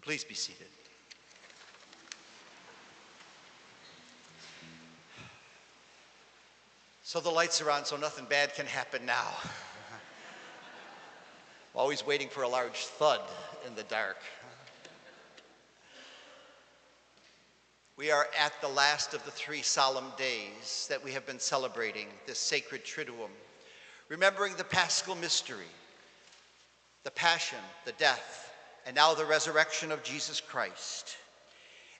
Please be seated. So the lights are on, so nothing bad can happen now. Always waiting for a large thud in the dark. We are at the last of the 3 solemn days that we have been celebrating this sacred Triduum, remembering the Paschal mystery, the passion, the death, and now the resurrection of Jesus Christ.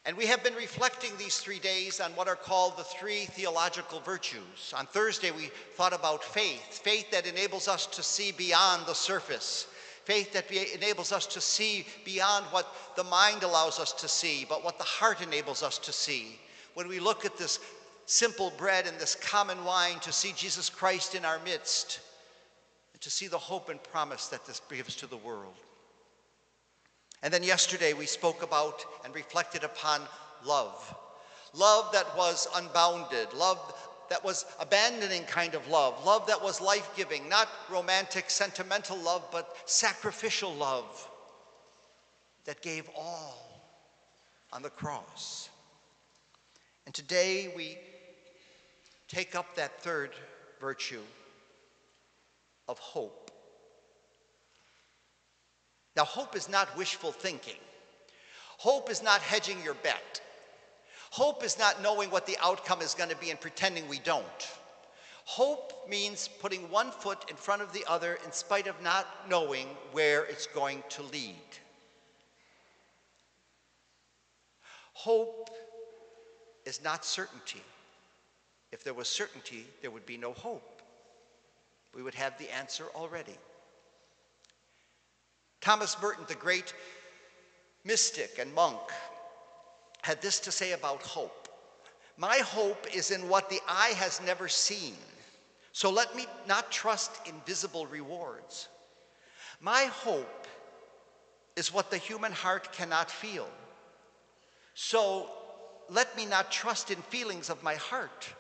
And we have been reflecting these 3 days on what are called the 3 theological virtues. On Thursday, we thought about faith that enables us to see beyond the surface, faith that enables us to see beyond what the mind allows us to see, but what the heart enables us to see. When we look at this simple bread and this common wine, to see Jesus Christ in our midst, and to see the hope and promise that this gives to the world. And then yesterday we spoke about and reflected upon love. Love that was unbounded, love that was abandoning kind of love, love that was life-giving, not romantic, sentimental love, but sacrificial love that gave all on the cross. And today we take up that 3rd virtue of hope. Now, hope is not wishful thinking. Hope is not hedging your bet. Hope is not knowing what the outcome is going to be and pretending we don't. Hope means putting one foot in front of the other in spite of not knowing where it's going to lead. Hope is not certainty. If there was certainty, there would be no hope. We would have the answer already. Thomas Merton, the great mystic and monk, had this to say about hope. My hope is in what the eye has never seen, so let me not trust in visible rewards. My hope is what the human heart cannot feel, so let me not trust in feelings of my heart.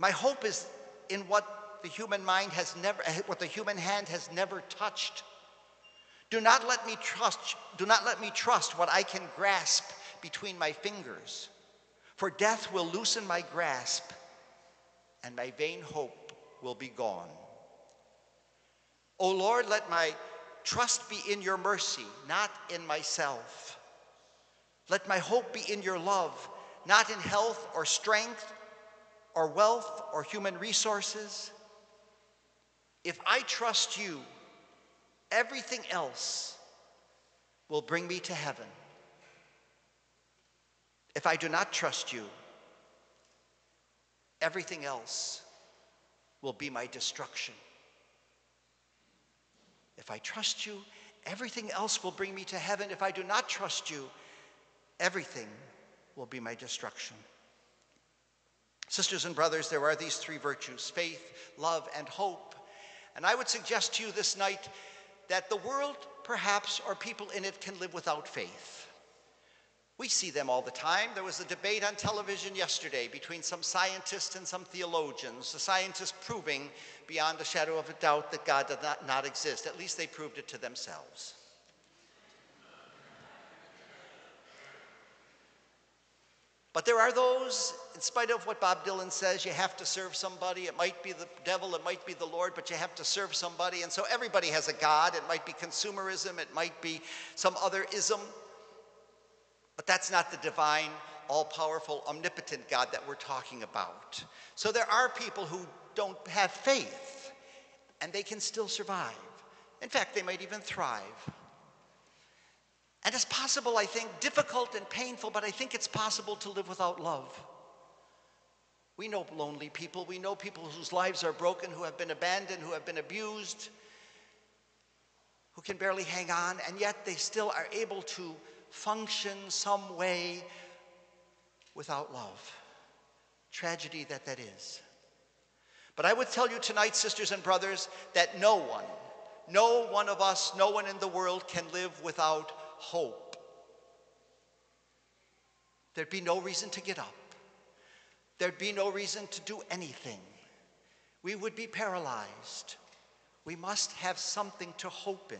My hope is in what the human mind has never, what the human hand has never touched. Do not let me trust what I can grasp between my fingers, for death will loosen my grasp, and my vain hope will be gone. O Lord, let my trust be in your mercy, not in myself. Let my hope be in your love, not in health or strength or wealth or human resources. If I trust you, everything else will bring me to heaven. If I do not trust you, everything else will be my destruction. If I trust you, everything else will bring me to heaven. If I do not trust you, everything will be my destruction. Sisters and brothers, there are these 3 virtues: faith, love, and hope. And I would suggest to you this night that the world, perhaps, or people in it, can live without faith. We see them all the time. There was a debate on television yesterday between some scientists and some theologians. The scientists proving beyond a shadow of a doubt that God does not exist. At least they proved it to themselves. But there are those, in spite of what Bob Dylan says, you have to serve somebody. It might be the devil, it might be the Lord, but you have to serve somebody. And so everybody has a God. It might be consumerism, it might be some other ism. But that's not the divine, all-powerful, omnipotent God that we're talking about. So there are people who don't have faith, and they can still survive. In fact, they might even thrive. And it's possible, I think, difficult and painful, but I think it's possible to live without love. We know lonely people. We know people whose lives are broken, who have been abandoned, who have been abused, who can barely hang on, and yet they still are able to function some way without love. Tragedy that is. But I would tell you tonight, sisters and brothers, that no one of us, no one in the world can live without hope. There'd be no reason to get up. There'd be no reason to do anything. We would be paralyzed. We must have something to hope in.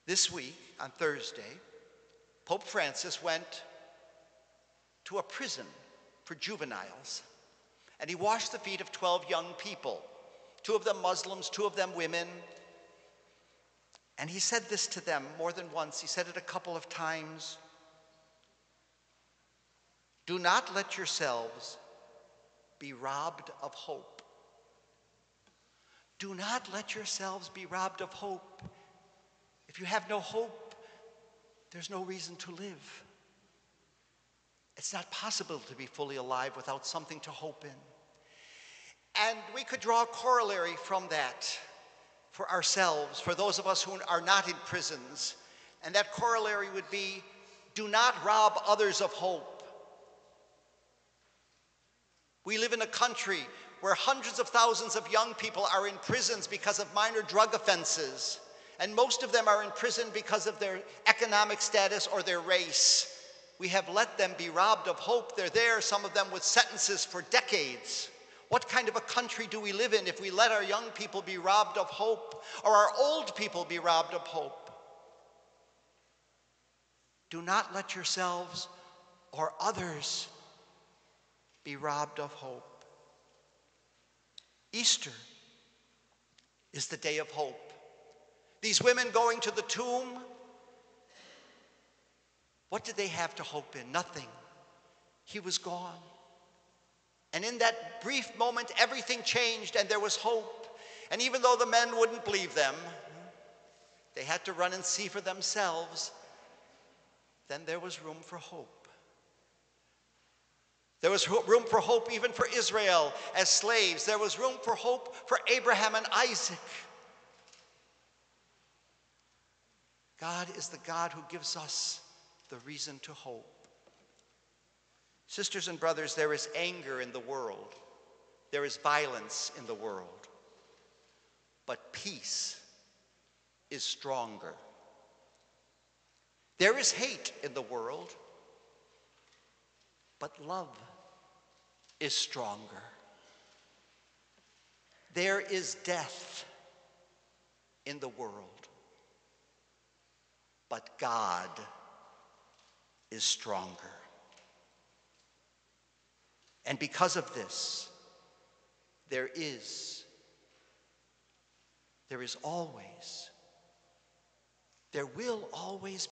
This week, on Thursday, Pope Francis went to a prison for juveniles, and he washed the feet of 12 young people, 2 of them Muslims, 2 of them women. And he said this to them more than once. He said it a couple of times. Do not let yourselves be robbed of hope. Do not let yourselves be robbed of hope. If you have no hope, there's no reason to live. It's not possible to be fully alive without something to hope in. And we could draw a corollary from that for ourselves, for those of us who are not in prisons. And that corollary would be, do not rob others of hope. We live in a country where hundreds of thousands of young people are in prisons because of minor drug offenses. And most of them are in prison because of their economic status or their race. We have let them be robbed of hope. They're there, some of them with sentences for decades. What kind of a country do we live in if we let our young people be robbed of hope, or our old people be robbed of hope? Do not let yourselves or others be robbed of hope. Easter is the day of hope. These women going to the tomb, what did they have to hope in? Nothing. He was gone. And in that brief moment, everything changed and there was hope. And even though the men wouldn't believe them, they had to run and see for themselves. Then there was room for hope. There was room for hope even for Israel as slaves. There was room for hope for Abraham and Isaac. God is the God who gives us the reason to hope. Sisters and brothers, there is anger in the world. There is violence in the world. But peace is stronger. There is hate in the world, but love is stronger. There is death in the world, but God is stronger. And because of this, there is always, there will always